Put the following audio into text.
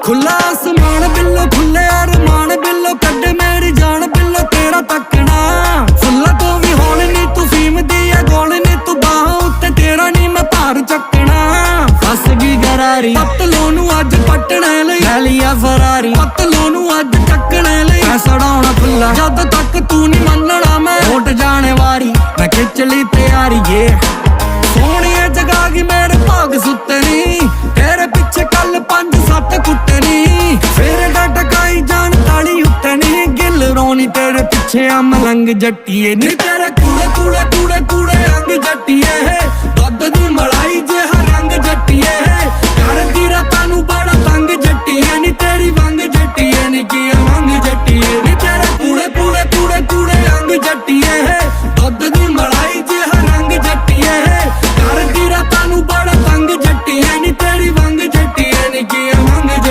खुला आसमान बिल्लो खुले अरमान बिल्लो कड्डे मेरी जान बिल्लो तेरा तकना फुल्ला तो भी होल नी तू फीम दी है गोल नी तू बाह उत्ते तेरा नी मैं भार चकना फस गई गरारी पतलो नू अज पटने लई लै लिया फरारी पतलो नू अज टकने लई मैं सड़ाउणा फुल्ला जद तक तू नी मनना मैं उठ जाने वारी मैं खिच ली तैयारी ये सोहणिए जगा गई मेरे भाग सुतनी तेरे पिछे कल 5-7 कुटनी फिर टकाई जान ताली उठनी गिल रोनी तेरे पिछे मलंग जट्टिए नी तेरे कूड़े कूड़े कूड़े कूड़े अंग जट्टिए